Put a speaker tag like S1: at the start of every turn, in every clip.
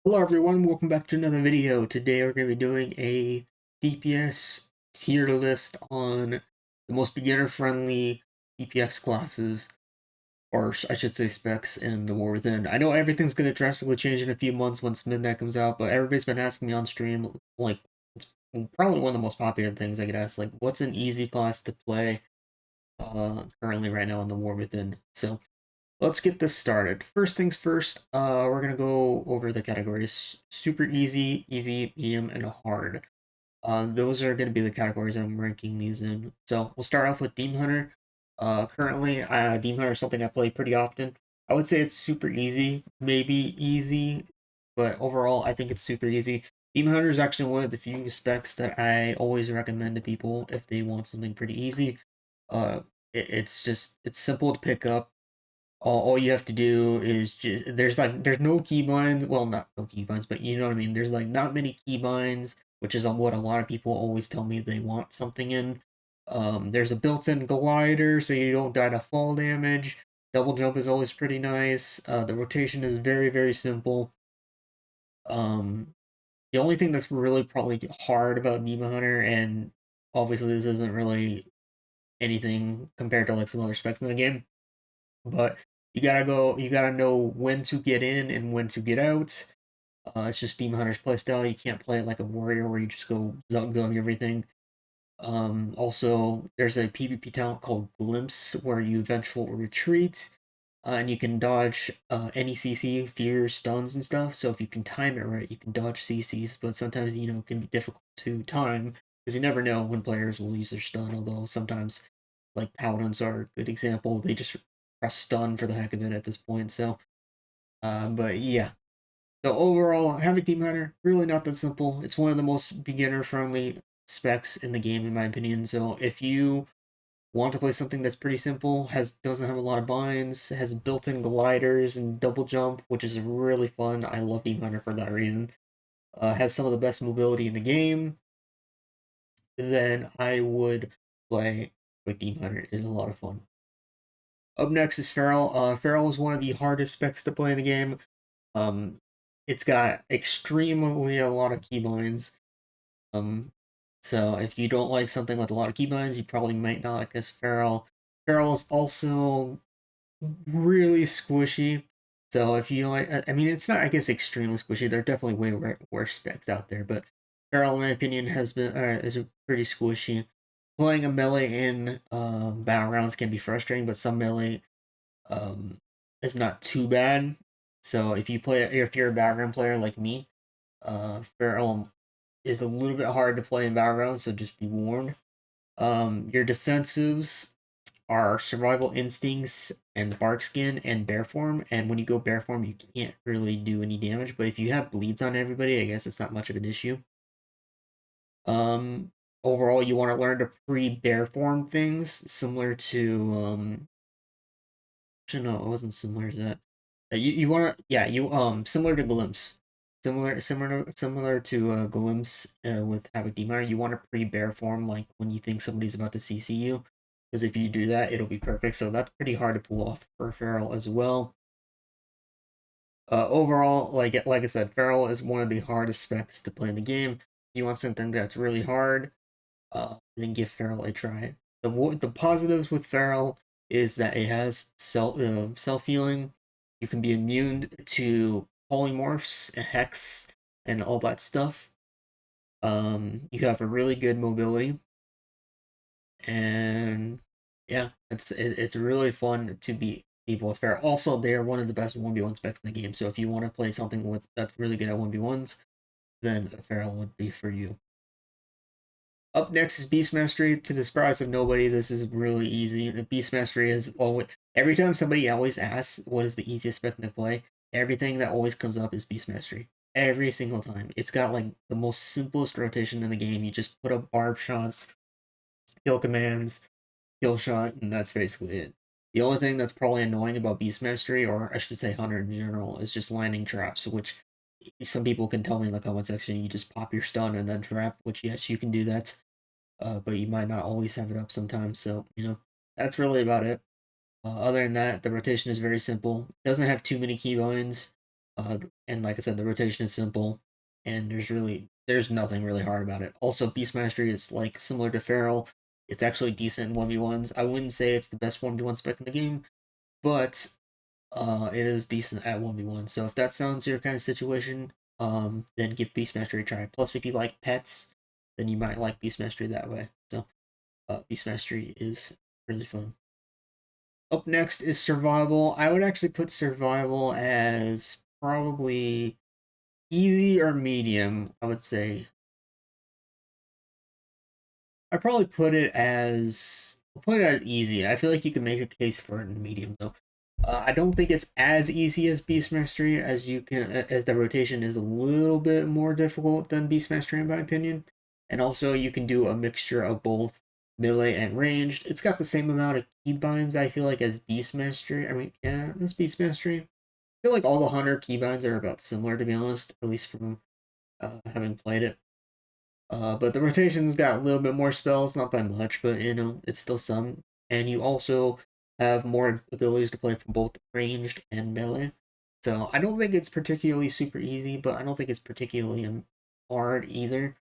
S1: Hello everyone, welcome back to another video. Today we're going to be doing a DPS tier list on the most beginner-friendly DPS classes, or I should say specs, in the War Within. I know everything's going to drastically change in a few months once Midnight comes out, but everybody's been asking me on stream, like, it's probably one of the most popular things I get asked, like, what's an easy class to play currently right now in the War Within? So, let's get this started. First things first, we're gonna go over the categories: super easy, easy, medium, and hard. Those are gonna be the categories I'm ranking these in. So we'll start off with Demon Hunter. Currently, Demon Hunter is something I play pretty often. I would say it's super easy, maybe easy, but overall, I think it's super easy. Demon Hunter is actually one of the few specs that I always recommend to people if they want something pretty easy. Uh, it's simple to pick up. All you have to do is just there's no keybinds, well, not no keybinds, but you know what I mean. There's like not many keybinds, which is what a lot of people always tell me they want something in. There's a built-in glider so you don't die to fall damage. Double jump is always pretty nice. The rotation is very simple. um the only thing that's really probably hard about Demon Hunter, and obviously this isn't really anything compared to like some other specs in the game, but you gotta know when to get in and when to get out. It's just Demon Hunter's playstyle. You can't play it like a warrior where you just go zug everything. Also, there's a PvP talent called Glimpse where you vengeful retreat, and you can dodge any CC, fears, stuns, and stuff. So if you can time it right, you can dodge CCs, but sometimes, it can be difficult to time because you never know when players will use their stun, although sometimes, like, Paladins are a good example. They just press stun for the heck of it at this point. So, but yeah. So overall, having Demon Hunter, really not that simple. It's one of the most beginner-friendly specs in the game, in my opinion. So if you want to play something that's pretty simple, doesn't have a lot of binds, has built-in gliders and double jump, which is really fun. I love Demon Hunter for that reason. Has some of the best mobility in the game, then I would play with Demon Hunter. It is a lot of fun. Up next is Feral. Feral is one of the hardest specs to play in the game. Um, it's got extremely a lot of keybinds. Um, so if you don't like something with a lot of keybinds, you probably might not like this Feral. Feral is also really squishy. So if you like, I mean, it's not, I guess, extremely squishy. There are definitely way worse specs out there, but Feral, in my opinion, is pretty squishy. Playing a melee in battlegrounds can be frustrating, but some melee um, is not too bad. So if you're a battleground player like me, Feral is a little bit hard to play in battlegrounds, so just be warned. Your defensives are survival instincts and bark skin and bear form, and when you go bear form, you can't really do any damage. But if you have bleeds on everybody, I guess it's not much of an issue. Um, Overall, you want to learn to pre-bear form things, similar to actually, no, it wasn't similar to that. You want to, yeah, similar to Glimpse, similar to Glimpse with Havoc Demon. You want to pre-bear form like when you think somebody's about to CC you, because if you do that, it'll be perfect. So that's pretty hard to pull off for Feral as well. Overall, like I said, Feral is one of the hardest specs to play in the game. If you want something that's really hard, then give Feral a try. The positives with Feral is that it has self healing. You can be immune to polymorphs, and hex, and all that stuff. You have a really good mobility, and yeah, it's really fun to be people with Feral. Also, they are one of the best 1v1 specs in the game. So if you want to play something with that's really good at 1v1s, then Feral would be for you. Up next is Beast Mastery. To the surprise of nobody, this is really easy. The Beast Mastery is always, every time somebody always asks what is the easiest spec to play, everything that always comes up is Beast Mastery. Every single time. It's got like the most simplest rotation in the game. You just put up barb shots, kill commands, kill shot, and that's basically it. The only thing that's probably annoying about Beast Mastery, or I should say Hunter in general, is just landing traps, which some people can tell me in the comment section. You just pop your stun and then trap, which yes, you can do that, but you might not always have it up sometimes. So, that's really about it. Other than that, the rotation is very simple. It doesn't have too many keybinds. And like I said, the rotation is simple, and there's nothing really hard about it. Also, Beast Mastery is like similar to Feral. It's actually decent in 1v1s. I wouldn't say it's the best 1v1 spec in the game, but it is decent at 1v1. So if that sounds your kind of situation, then give Beast Mastery a try. Plus, if you like pets, then you might like Beast Mastery that way. So Beast Mastery is really fun. Up next is Survival. I would actually put Survival as probably easy or medium, I would say. I'd probably put it as easy. I feel like you can make a case for it in medium though. I don't think it's as easy as Beast Mastery as you can as the rotation is a little bit more difficult than Beast Mastery in my opinion. And also you can do a mixture of both melee and ranged. It's got the same amount of keybinds I feel like as Beast Mastery. I mean, yeah, it's Beast Mastery. I feel like all the Hunter keybinds are about similar to be honest, at least from having played it. But the rotation's got a little bit more spells, not by much, but you know, it's still some. And you also have more abilities to play from both ranged and melee. So I don't think it's particularly super easy, but I don't think it's particularly hard either.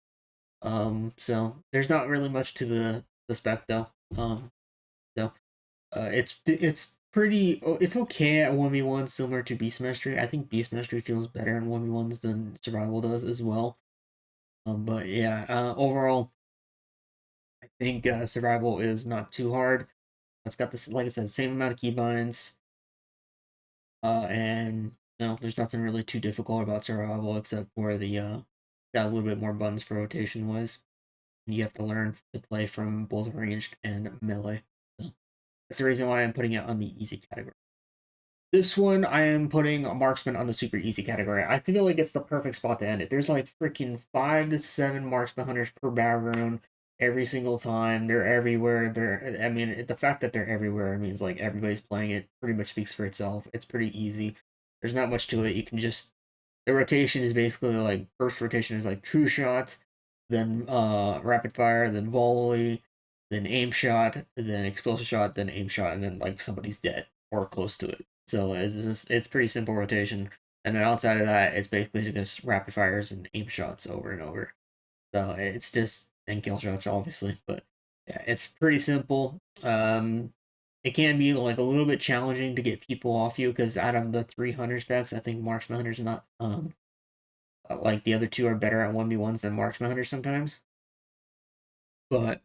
S1: So there's not really much to the spec though. So it's pretty it's okay at 1v1 similar to Beast Mastery. I think Beast Mastery feels better in 1v1s than Survival does as well. But yeah, overall, I think Survival is not too hard. It's got this, like I said, same amount of keybinds, and no, there's nothing really too difficult about Survival except for the got a little bit more buttons for rotation wise, and you have to learn to play from both ranged and melee. So that's the reason why I'm putting it on the easy category. This one, I am putting a Marksman on the super easy category. I feel like it's the perfect spot to end it. There's like freaking 5 to 7 Marksman hunters per battleground every single time. They're everywhere. I mean, the fact that they're everywhere means like everybody's playing it pretty much speaks for itself. It's pretty easy. There's not much to it. You can just the rotation is basically like first rotation is like true shot, then rapid fire, then volley, then aim shot, then explosive shot, then aim shot, and then like somebody's dead or close to it. So it's pretty simple rotation. And then outside of that, it's basically just rapid fires and aim shots over and over. So it's just and kill shots obviously, but yeah, it's pretty simple. It can be like a little bit challenging to get people off you because out of the 300 specs, I think Marksman Hunter's not like the other two are better at 1v1s than Marksman Hunter sometimes. But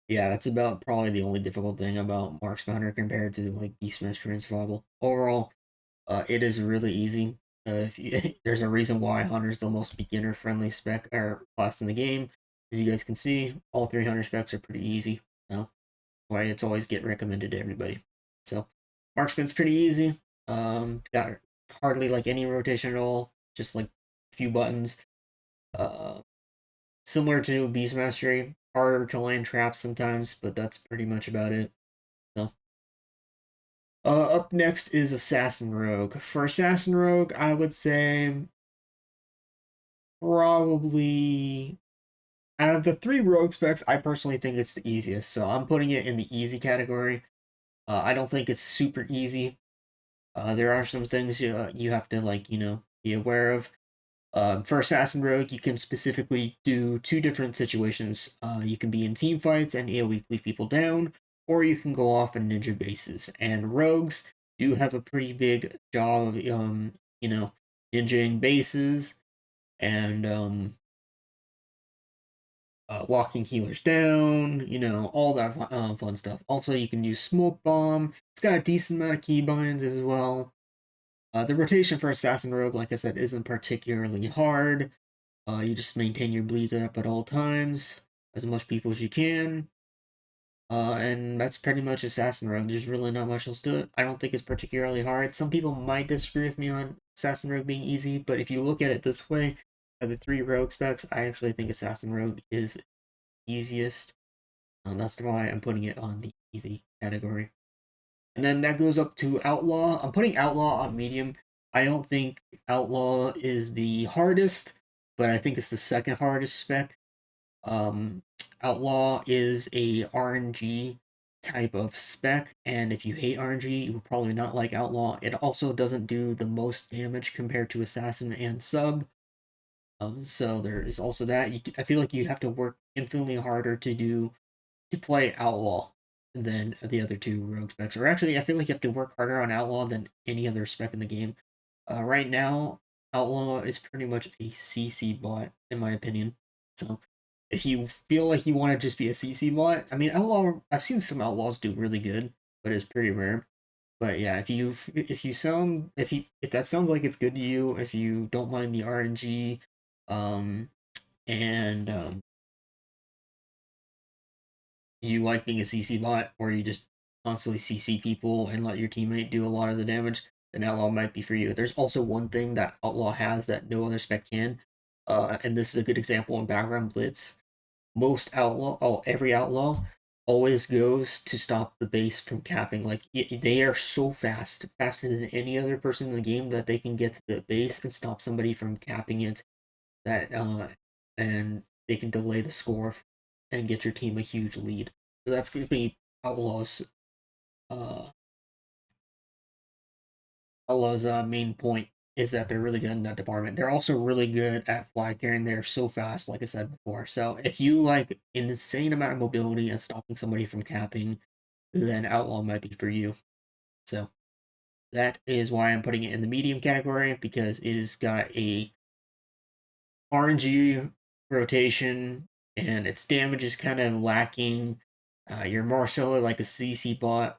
S1: yeah, that's about probably the only difficult thing about Marksman Hunter compared to like Beast Mastery and Survival. Overall, it is really easy. If you, there's a reason why Hunter's the most beginner friendly spec or class in the game. As you guys can see, all 300 specs are pretty easy. So why it's always get recommended to everybody. So Marksman's pretty easy. Got hardly like any rotation at all. Just like a few buttons. Uh, Similar to Beast Mastery, harder to land traps sometimes, but that's pretty much about it. So, up next is Assassin Rogue. For Assassin Rogue, I would say probably out of the three rogue specs, I personally think it's the easiest. So I'm putting it in the easy category. I don't think it's super easy. There are some things you have to like be aware of. For Assassin Rogue, you can specifically do two different situations. You can be in team fights and AoE leave people down, or you can go off in ninja bases. And rogues do have a pretty big job of ninjaing bases and locking healers down. All that fun stuff. Also, you can use smoke bomb. It's got a decent amount of keybinds as well. The rotation for Assassin Rogue, like I said, isn't particularly hard. You just maintain your bleeds up at all times, as much people as you can. And that's pretty much Assassin Rogue. There's really not much else to it. I don't think it's particularly hard. Some people might disagree with me on Assassin Rogue being easy, but if you look at it this way, of the three rogue specs, I actually think Assassin Rogue is easiest. That's why I'm putting it on the easy category. And then that goes up to Outlaw. I'm putting Outlaw on medium. I don't think Outlaw is the hardest, but I think it's the second hardest spec. Um, Outlaw is a RNG type of spec, and if you hate RNG, you will probably not like Outlaw. It also doesn't do the most damage compared to Assassin and Sub. So there is also that. I feel like you have to work infinitely harder to play Outlaw than the other two rogue specs. Or actually, I feel like you have to work harder on Outlaw than any other spec in the game. Right now, Outlaw is pretty much a CC bot, in my opinion. So if you feel like you want to just be a CC bot, I mean, Outlaw, I've seen some Outlaws do really good, but it's pretty rare. But yeah, if that sounds like it's good to you, if you don't mind the RNG, um, and you like being a CC bot, or you just constantly CC people and let your teammate do a lot of the damage, then Outlaw might be for you. There's also one thing that Outlaw has that no other spec can, and this is a good example in Background Blitz. Every Outlaw always goes to stop the base from capping. Like, they are so fast, faster than any other person in the game, that they can get to the base and stop somebody from capping it. That and they can delay the score and get your team a huge lead. So that's going to be Outlaw's uh, main point, is that they're really good in that department. They're also really good at flag carrying. They're so fast, like I said before. So if you like an insane amount of mobility and stopping somebody from capping, then Outlaw might be for you. So that is why I'm putting it in the medium category, because it has got a RNG rotation, and its damage is kind of lacking. You're more so like a CC bot.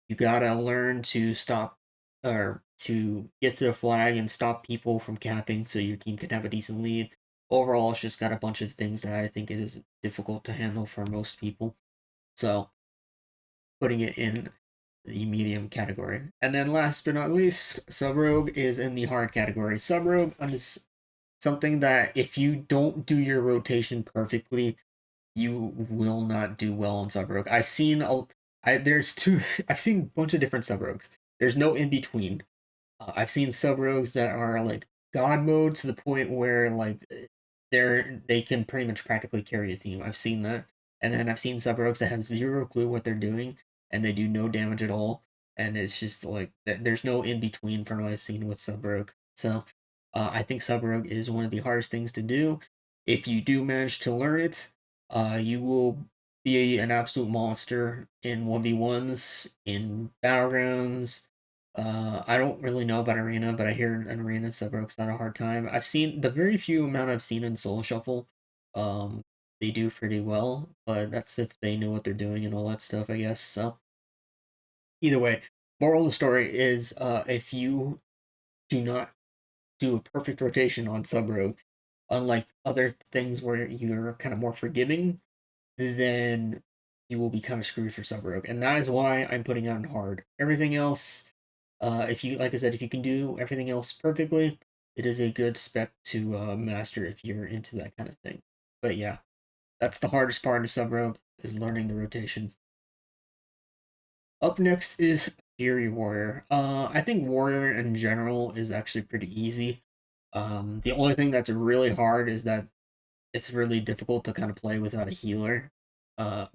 S1: You gotta learn to stop, or to get to the flag and stop people from capping so your team can have a decent lead. Overall, it's just got a bunch of things that I think it is difficult to handle for most people. So, putting it in the medium category. And then last but not least, Sub Rogue is in the hard category. Sub Rogue is something that if you don't do your rotation perfectly, you will not do well on Sub Rogue. There's two. I've seen a bunch of different Sub Rogues. There's no in between. I've seen Sub Rogues that are like God mode to the point where like they can pretty much practically carry a team. I've seen that, and then I've seen Sub Rogues that have zero clue what they're doing and they do no damage at all. And it's just like there's no in between from what I've seen with Sub Rogue. So I think Sub Rogue is one of the hardest things to do. If you do manage to learn it, you will be an absolute monster in 1v1s, in battlegrounds. I don't really know about Arena, but I hear in Arena Sub Rogue's not a hard time. I've seen the very few amount I've seen in Soul Shuffle. Um, they do pretty well, but that's if they know what they're doing and all that stuff, I guess. So either way, moral of the story is, if you do not do a perfect rotation on Sub Rogue, unlike other things where you're kind of more forgiving, then you will be kind of screwed for Sub Rogue. And that is why I'm putting it on hard. Everything else, if you, like I said, if you can do everything else perfectly, it is a good spec to master if you're into that kind of thing. But yeah, that's the hardest part of Sub Rogue, is learning the rotation. Up next is Fury Warrior. I think Warrior in general is actually pretty easy. The only thing that's really hard is that it's really difficult to kind of play without a healer.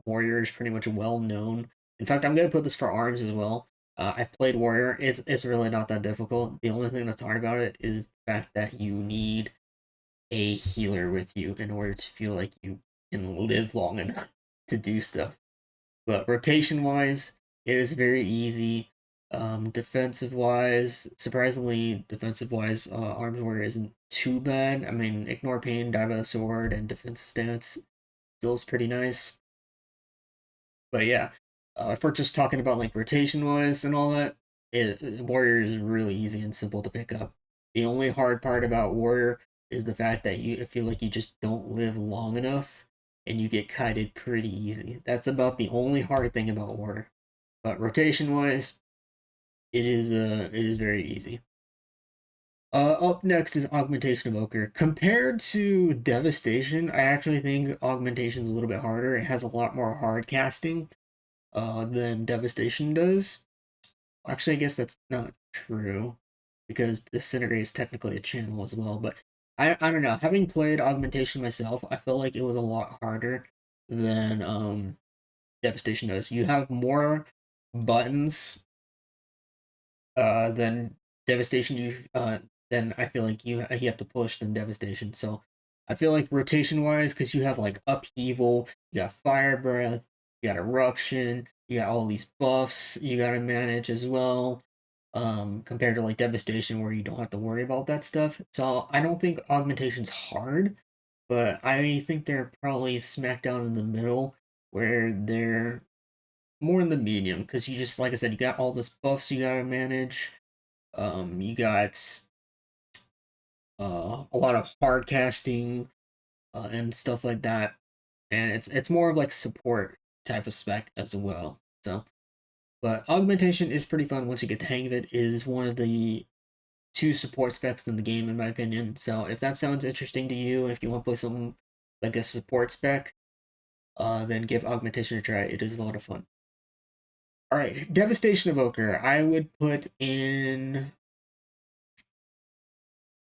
S1: Warrior is pretty much well known. In fact, I'm gonna put this for arms as well. I played Warrior. It's really not that difficult. The only thing that's hard about it is the fact that you need a healer with you in order to feel like you can live long enough to do stuff. But rotation wise, it is very easy. Defensive wise, surprisingly, defensive wise, Arms Warrior isn't too bad. I mean, ignore pain, dive with a sword, and defensive stance still is pretty nice. But yeah, if we're just talking about like rotation wise and all that, Warrior is really easy and simple to pick up. The only hard part about Warrior is the fact that you feel like you just don't live long enough and you get kited pretty easy. That's about the only hard thing about Warrior. But rotation wise, it is very easy. Up next is Augmentation Evoker. Compared to Devastation, I actually think Augmentation is a little bit harder. It has a lot more hard casting than Devastation does. Actually, I guess that's not true, because Disintegrate is technically a channel as well. But I don't know. Having played Augmentation myself, I felt like it was a lot harder than Devastation does. You have more buttons than Devastation. Then I feel like you have to push than Devastation. So I feel like rotation wise, because you have like Upheaval, you got Fire Breath, you got Eruption, you got all these buffs you gotta manage as well. Compared to like Devastation where you don't have to worry about that stuff. So I don't think Augmentation's hard, but I think they're probably smack down in the middle where they're more in the medium because you just like I said, you got all this buffs you gotta manage. You got a lot of hard casting and stuff like that, and it's more of like support type of spec as well. So, but augmentation is pretty fun once you get the hang of it. It is one of the two support specs in the game, in my opinion. So, if that sounds interesting to you, if you want to play something like a support spec, then give augmentation a try. It is a lot of fun. All right, Devastation Evoker. I would put it in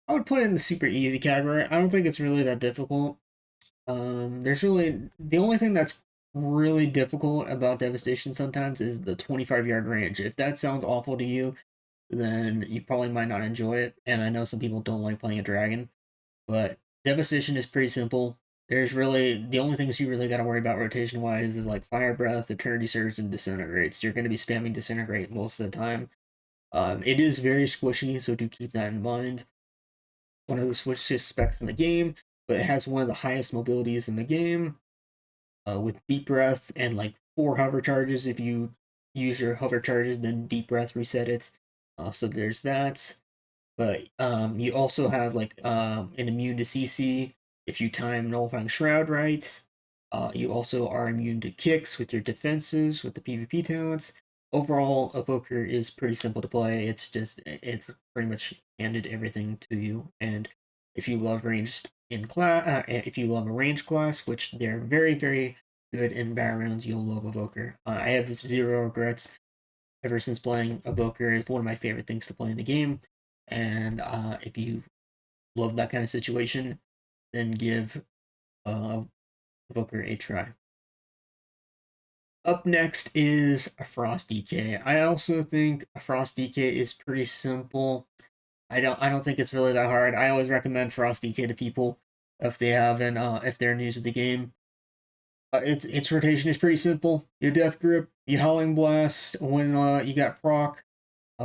S1: the super easy category. I don't think it's really that difficult. There's really the only thing that's really difficult about Devastation sometimes is the 25-yard range. If that sounds awful to you, then you probably might not enjoy it. And I know some people don't like playing a dragon, but Devastation is pretty simple. There's really the only things you really got to worry about rotation wise is like Fire Breath, Eternity Surge, and Disintegrates. You're going to be spamming Disintegrate most of the time. It is very squishy, so do keep that in mind. One of the squishiest specs in the game, but it has one of the highest mobilities in the game with Deep Breath and like 4 hover charges. If you use your hover charges, then Deep Breath reset it. So there's that. But you also have like an immune to CC if you time Nullifying Shroud right. You also are immune to kicks with your defenses with the PvP talents. Overall, Evoker is pretty simple to play. It's pretty much handed everything to you. And if you love ranged in class, if you love a ranged class, which they're very good in battle rounds, you'll love Evoker. I have zero regrets ever since playing Evoker. It's one of my favorite things to play in the game. And if you love that kind of situation, then give Evoker a try. Up next is a Frost DK. I also think a Frost DK is pretty simple. I don't think it's really that hard. I always recommend Frost DK to people if they're new to the game. Its rotation is pretty simple. You Death Grip, you Howling Blast when you got proc,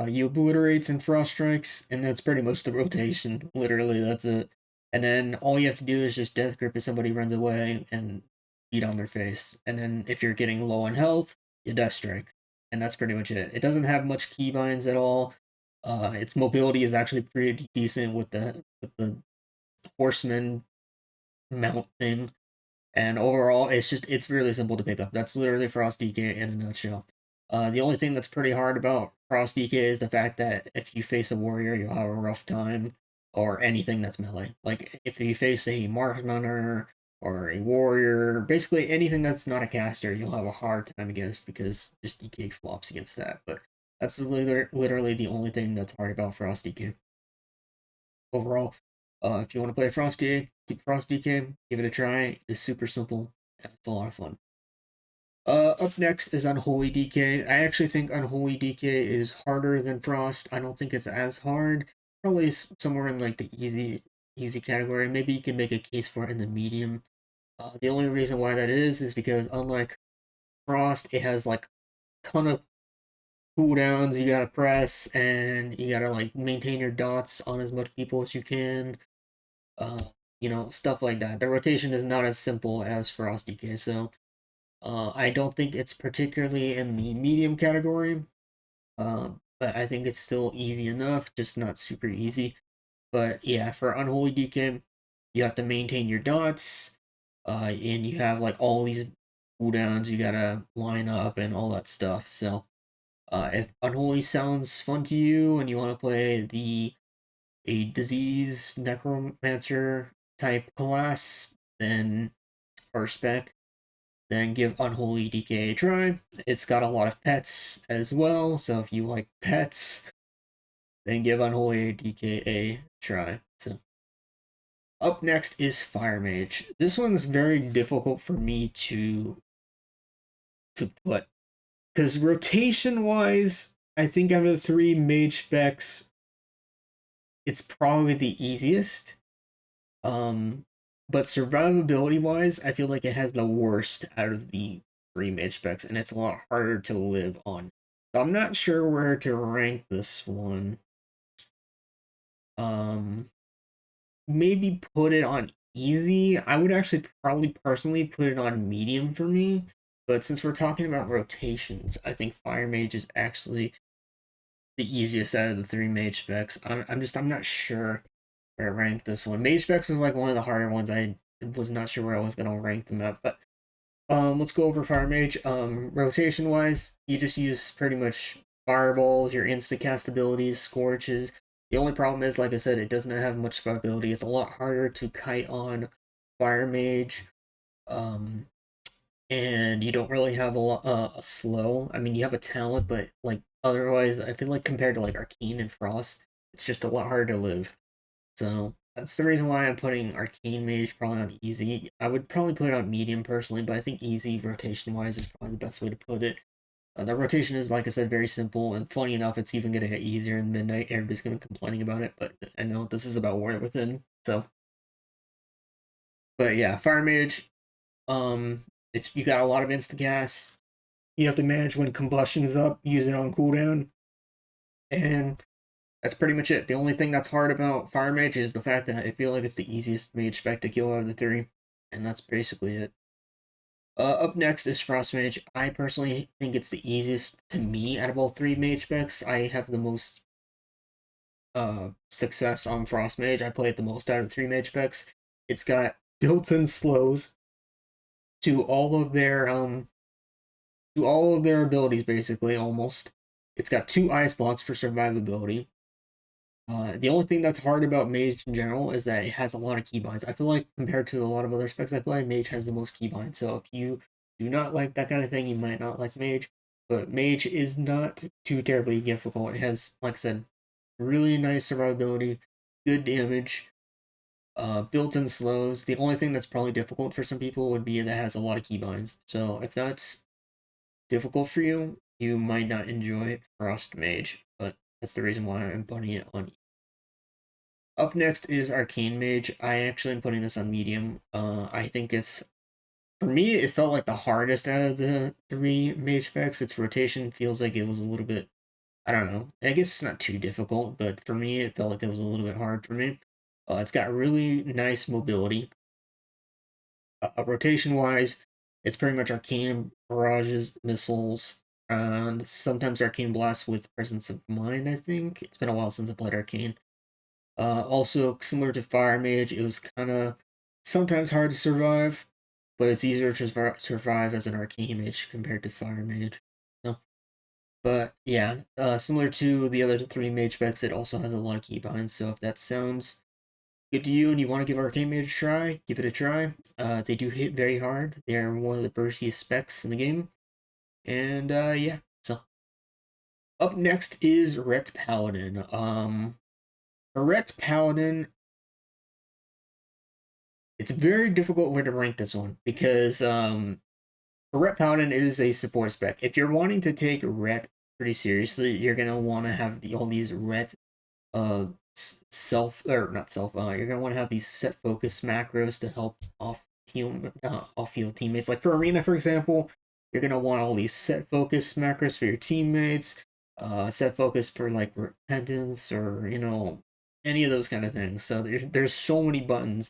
S1: you obliterates and frost strikes, and that's pretty much the rotation. Literally, that's it. And then all you have to do is just death grip if somebody runs away and beat on their face. And then if you're getting low on health, you death strike, and that's pretty much it. It doesn't have much keybinds at all. Its mobility is actually pretty decent with the horseman mount thing. And overall, it's really simple to pick up. That's literally Frost DK in a nutshell. The only thing that's pretty hard about Frost DK is the fact that if you face a warrior, you'll have a rough time, or anything that's melee. Like if you face a marksmanner or a warrior, basically anything that's not a caster, you'll have a hard time against because just DK flops against that. But that's literally the only thing that's hard about Frost DK. Overall, if you want to play Frost DK, keep Frost DK, give it a try. It's super simple. It's a lot of fun. Up next is Unholy DK. I actually think Unholy DK is harder than Frost. I don't think it's as hard. Probably somewhere in like the easy category. Maybe you can make a case for it in the medium. The only reason why that is because unlike Frost, it has like a ton of cooldowns you gotta press, and you gotta like maintain your dots on as much people as you can. Uh, stuff like that. The rotation is not as simple as Frost DK, so I don't think it's particularly in the medium category, but I think it's still easy enough, just not super easy. But yeah, for Unholy DK, you have to maintain your dots, and you have like all these cooldowns you gotta line up and all that stuff. So if Unholy sounds fun to you and you want to play a disease necromancer type class, then or spec, then give Unholy DK a try. It's got a lot of pets as well, so if you like pets, then give Unholy DK a try. So up next is Fire Mage. This one's very difficult for me to to put. Because rotation-wise, I think out of the 3 Mage Specs, it's probably the easiest. But survivability-wise, I feel like it has the worst out of the 3 Mage Specs, and it's a lot harder to live on. So I'm not sure where to rank this one. Maybe put it on easy. I would actually probably personally put it on medium for me. But since we're talking about rotations, I think Fire Mage is actually the easiest out of the 3 Mage Specs. I'm not sure where to rank this one. Mage Specs was like one of the harder ones. I was not sure where I was gonna rank them at, but let's go over Fire Mage. Rotation wise, you just use pretty much fireballs, your insta cast abilities, scorches. The only problem is, like I said, it doesn't have much survivability. It's a lot harder to kite on Fire Mage. And you don't really have a slow. I mean, you have a talent, but like otherwise, I feel like compared to like Arcane and Frost, it's just a lot harder to live. So that's the reason why I'm putting Arcane Mage probably on easy. I would probably put it on medium personally, but I think easy rotation wise is probably the best way to put it. The rotation is, like I said, very simple, and funny enough, it's even going to get easier in Midnight. Everybody's going to be complaining about it, but I know this is about War Within, so. But yeah, Fire Mage, it's you got a lot of insta gas. You have to manage when combustion is up, use it on cooldown, and that's pretty much it. The only thing that's hard about Fire Mage is the fact that I feel like it's the easiest mage spec to kill out of the 3, and that's basically it. Up next is Frost Mage. I personally think it's the easiest to me out of all 3 mage specs. I have the most success on Frost Mage. I play it the most out of 3 mage specs. It's got built-in slows to all of their abilities, basically, almost. It's got 2 ice blocks for survivability. The only thing that's hard about Mage in general is that it has a lot of keybinds. I feel like compared to a lot of other specs I play, Mage has the most keybinds. So if you do not like that kind of thing, you might not like Mage. But Mage is not too terribly difficult. It has, like I said, really nice survivability, good damage, built-in slows. The only thing that's probably difficult for some people would be that it has a lot of keybinds. So if that's difficult for you, you might not enjoy Frost Mage. But that's the reason why I'm putting it on. Up next is Arcane Mage. I actually am putting this on medium. I think it's, for me, it felt like the hardest out of the 3 mage specs. Its rotation feels like it was a little bit, I don't know. I guess it's not too difficult, but for me, it felt like it was a little bit hard for me. It's got really nice mobility. Rotation-wise, it's pretty much Arcane Barrages, Missiles, and sometimes Arcane Blast with Presence of Mind, I think. It's been a while since I played Arcane. Also, similar to Fire Mage, it was kind of sometimes hard to survive, but it's easier to survive as an Arcane Mage compared to Fire Mage. So, but yeah, similar to the other 3 Mage specs, it also has a lot of keybinds, so if that sounds good to you and you want to give Arcane Mage a try, give it a try. They do hit very hard. They're one of the burstiest specs in the game. And yeah, so up next is Ret Paladin. For Ret Paladin, it's a very difficult way to rank this one because for Ret Paladin, it is a support spec. If you're wanting to take Ret pretty seriously, you're gonna want to have all these Ret self or not self. You're gonna want to have these set focus macros to help off field teammates. Like for arena, for example, you're gonna want all these set focus macros for your teammates. Set focus for like repentance or any of those kind of things. So there's so many buttons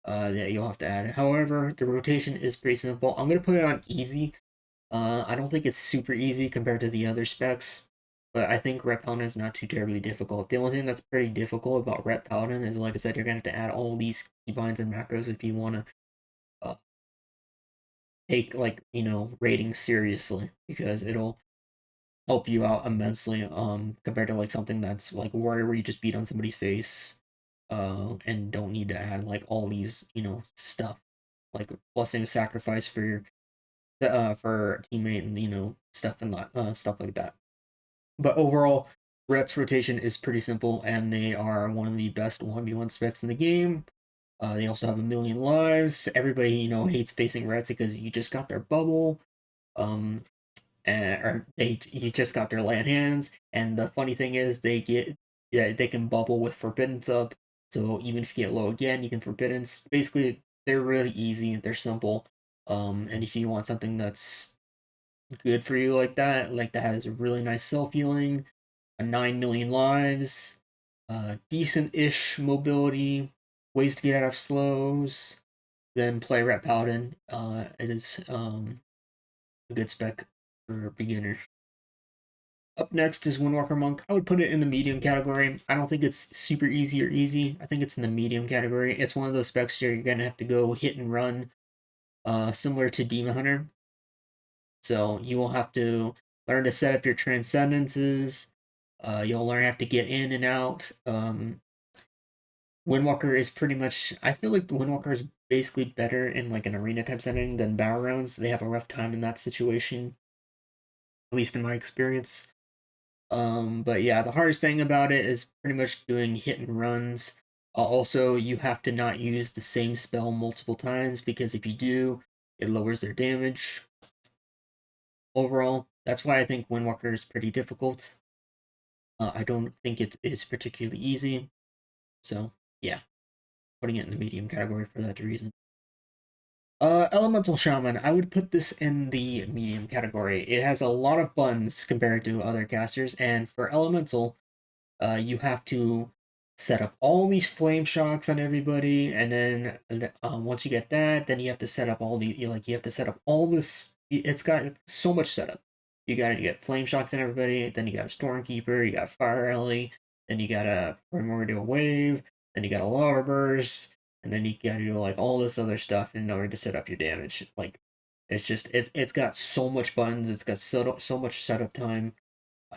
S1: that you'll have to add. However, the rotation is pretty simple. I'm gonna put it on easy. I don't think it's super easy compared to the other specs, but I think Ret Paladin is not too terribly difficult. The only thing that's pretty difficult about Ret Paladin is, like I said, you're gonna have to add all these keybinds and macros if you want to take ratings seriously, because it'll help you out immensely compared to like something that's like Warrior where you just beat on somebody's face and don't need to add like all these stuff like blessing sacrifice for your for a teammate and stuff and stuff like that. But overall, Ret's rotation is pretty simple, and they are one of the best 1v1 specs in the game. They also have a million lives. Everybody hates facing Rets because you just got their bubble. or you just got their land hands, and the funny thing is they can bubble with Forbiddance up, so even if you get low again, you can Forbiddance. Basically, they're really easy, they're simple, and if you want something that's good for you like that has a really nice self healing, a 9 million lives, decent-ish mobility, ways to get out of slows, then play Ret Paladin. It is a good spec for a beginner. Up next is Windwalker Monk. I would put it in the medium category. I don't think it's super easy or easy. I think it's in the medium category. It's one of those specs where you're gonna have to go hit and run, similar to Demon Hunter. So you will have to learn to set up your transcendences. You'll learn how to get in and out. Windwalker is pretty much. I feel like the Windwalker is basically better in like an arena type setting than battlegrounds. They have a rough time in that situation, at least in my experience. But yeah, the hardest thing about it is pretty much doing hit and runs. Also, you have to not use the same spell multiple times because if you do, it lowers their damage. Overall, that's why I think Windwalker is pretty difficult. I don't think it is particularly easy. So yeah, putting it in the medium category for that reason. Elemental Shaman, I would put this in the medium category. It has a lot of buns compared to other casters, and for Elemental, you have to set up all these flame shocks on everybody, and then once you get that, then you have to set up all the you have to set up all this. It's got so much setup. You got to get flame shocks on everybody. Then you got a Stormkeeper. You got Fire Alley. Then you got a Primordial Wave. Then you got a Lava Burst, and then you got to do like all this other stuff in order to set up your damage. Like it's got so much buttons. It's got so much setup time,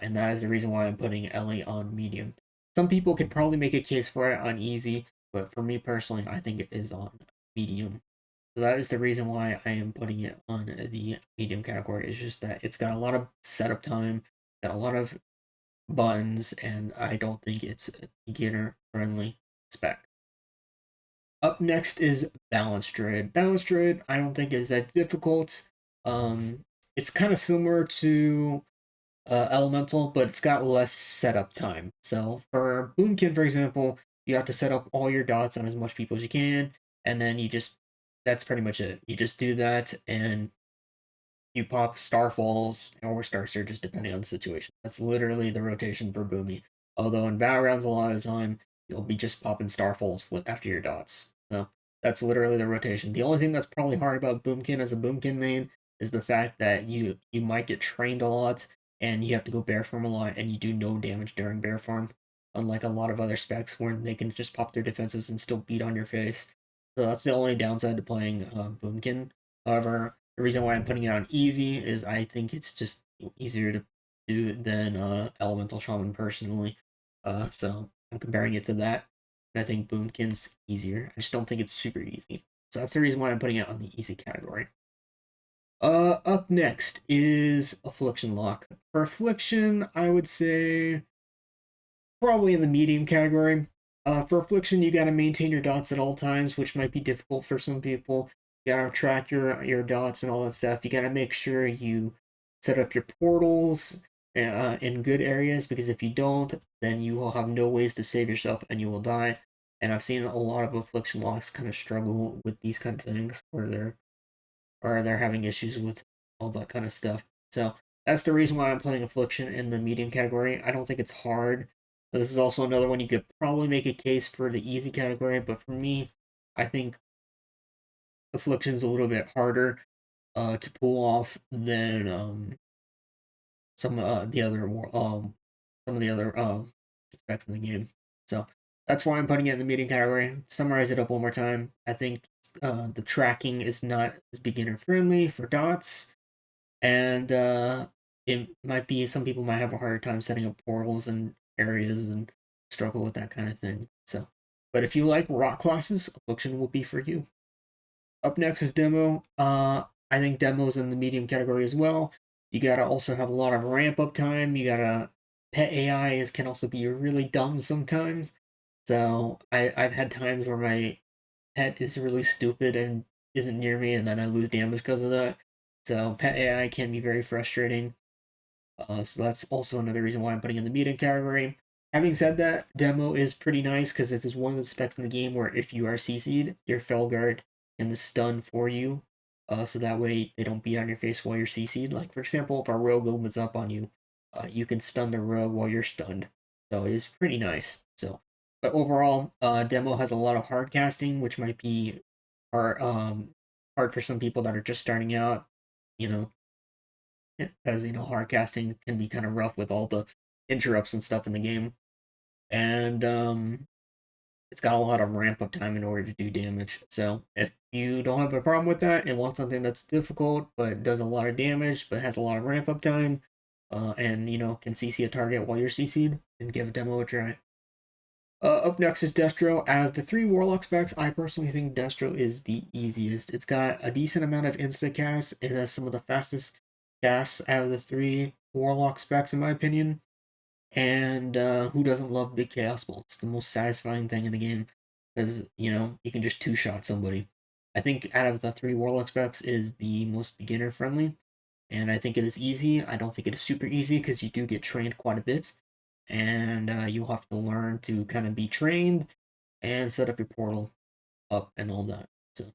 S1: and that is the reason why I'm putting Ellie on medium. Some people could probably make a case for it on easy, but for me personally, I think it is on medium. So that is the reason why I am putting it on the medium category. It's just that it's got a lot of setup time, got a lot of buttons, and I don't think it's a beginner friendly spec. Up next is Balance Druid. Balance Druid, I don't think is that difficult. It's kind of similar to Elemental, but it's got less setup time. So for Boomkin, for example, you have to set up all your dots on as much people as you can, and then that's pretty much it. You just do that, and you pop Starfalls or Star Surges depending on the situation. That's literally the rotation for Boomy. Although in Battlegrounds a lot of the time, you'll be just popping Starfalls with after your dots. So that's literally the rotation. The only thing that's probably hard about Boomkin as a Boomkin main is the fact that you might get trained a lot and you have to go bear form a lot and you do no damage during bear form. Unlike a lot of other specs where they can just pop their defenses and still beat on your face. So that's the only downside to playing Boomkin. However, the reason why I'm putting it on easy is I think it's just easier to do than Elemental Shaman personally. So I'm comparing it to that. And I think Boomkin's easier. I just don't think it's super easy. So that's the reason why I'm putting it on the easy category. Up next is Affliction Lock. For Affliction, I would say probably in the medium category. For Affliction, you gotta maintain your dots at all times, which might be difficult for some people. You gotta track your dots and all that stuff. You gotta make sure you set up your portals in good areas, because if you don't, then you will have no ways to save yourself and you will die. And I've seen a lot of Affliction locks kind of struggle with these kind of things where they're having issues with all that kind of stuff. So that's the reason why I'm putting Affliction in the medium category. I don't think it's hard. This is also another one you could probably make a case for the easy category, but for me, I think Affliction's a little bit harder to pull off than some the other some of the other specs in the game. So that's why I'm putting it in the medium category. Summarize it up one more time. I think the tracking is not as beginner friendly for dots, and it might be some people might have a harder time setting up portals and areas and struggle with that kind of thing. So, but if you like rock classes, Affliction will be for you. Up next is Demo. I think Demo's in the medium category as well. You gotta also have a lot of ramp up time. You gotta pet AI is can also be really dumb sometimes. So I've had times where my pet is really stupid and isn't near me, and then I lose damage because of that. So pet AI can be very frustrating. So that's also another reason why I'm putting in the medium category. Having said that, demo is pretty nice because this is one of the specs in the game where if you are CC'd, your Felguard can stun for you. So that way they don't beat on your face while you're CC'd. Like for example, if a rogue opens up on you, you can stun the rogue while you're stunned. So it is pretty nice. So, but overall, demo has a lot of hard casting, which might be hard, hard for some people that are just starting out. You know, because hard casting can be kind of rough with all the interrupts and stuff in the game, and it's got a lot of ramp up time in order to do damage. So if you don't have a problem with that and want something that's difficult but does a lot of damage but has a lot of ramp up time, and can CC a target while you're CC'd, then give a demo a try. Up next is Destro. Out of the three Warlock specs, I personally think Destro is the easiest. It's got a decent amount of insta cast. It has some of the fastest casts out of the three Warlock specs, in my opinion. And who doesn't love big chaos bolt? It's the most satisfying thing in the game because you can just two-shot somebody. I think out of the three Warlock specs is the most beginner friendly, and I think it is easy. I don't think it is super easy because you do get trained quite a bit, and you'll have to learn to kind of be trained and set up your portal up and all that. So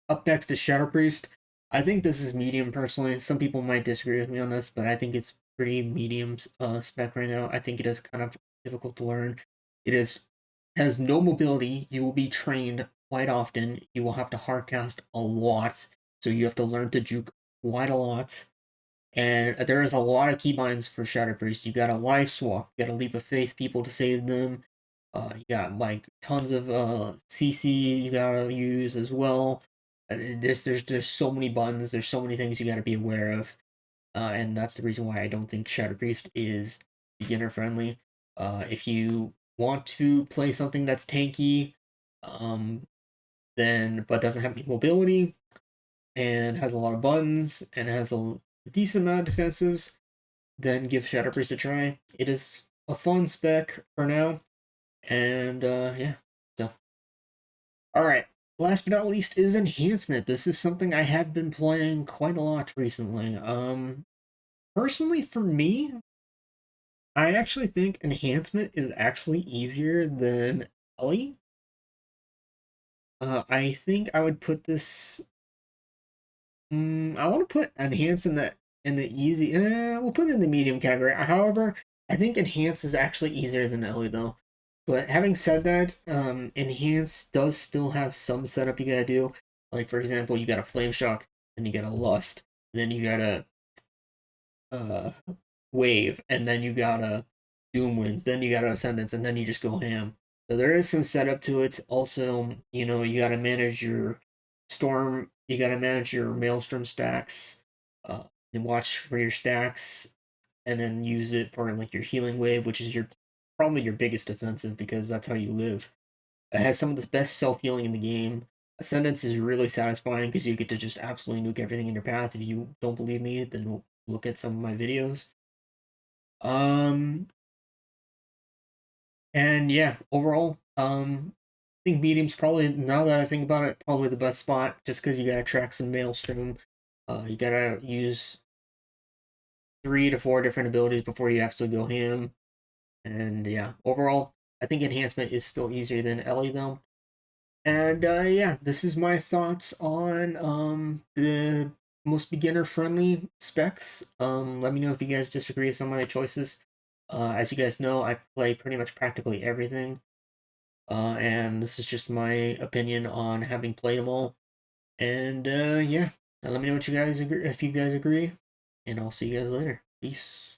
S1: up next is Shadow Priest. I think this is medium personally. Some people might disagree with me on this, but I think it's pretty medium spec right now. I think it is kind of difficult to learn. It is has no mobility. You will be trained quite often. You will have to hardcast a lot, so you have to learn to juke quite a lot. And there is a lot of keybinds for Shadow Priest. You got a life swap, you got a leap of faith people to save them. You got like tons of CC you gotta use as well. There's so many buttons. There's so many things you gotta be aware of, and that's the reason why I don't think Shadow Priest is beginner friendly. If you want to play something that's tanky, then but doesn't have any mobility and has a lot of buttons and has a decent amount of defensives, then give Shadow Priest a try. It is a fun spec for now, and yeah. So, all right. Last but not least is enhancement. This is something I have been playing quite a lot recently. Personally, for me, I actually think enhancement is actually easier than Ellie. I think I would put this. I want to put enhance in the easy. We'll put it in the medium category. However, I think enhance is actually easier than Ellie though. But having said that, enhance does still have some setup you gotta do. Like for example, you got a flame shock, and you got a lust, then you got a uh wave, and then you got a doom winds, then you got a ascendance, and then you just go ham. So there is some setup to it. Also, you gotta manage your storm, you gotta manage your maelstrom stacks, and watch for your stacks, and then use it for like your healing wave, which is your probably your biggest defensive because that's how you live. It has some of the best self healing in the game. Ascendance is really satisfying because you get to just absolutely nuke everything in your path. If you don't believe me, then look at some of my videos. Um, and yeah, overall, I think medium's probably, now that I think about it, probably the best spot just because you gotta track some maelstrom. You gotta use 3 to 4 different abilities before you absolutely go ham. And yeah, overall, I think enhancement is still easier than Ellie though. And yeah, this is my thoughts on the most beginner friendly specs. Let me know if you guys disagree with some of my choices. As you guys know, I play pretty much practically everything. And this is just my opinion on having played them all. And yeah, let me know what you guys agree, if you guys agree, and I'll see you guys later. Peace.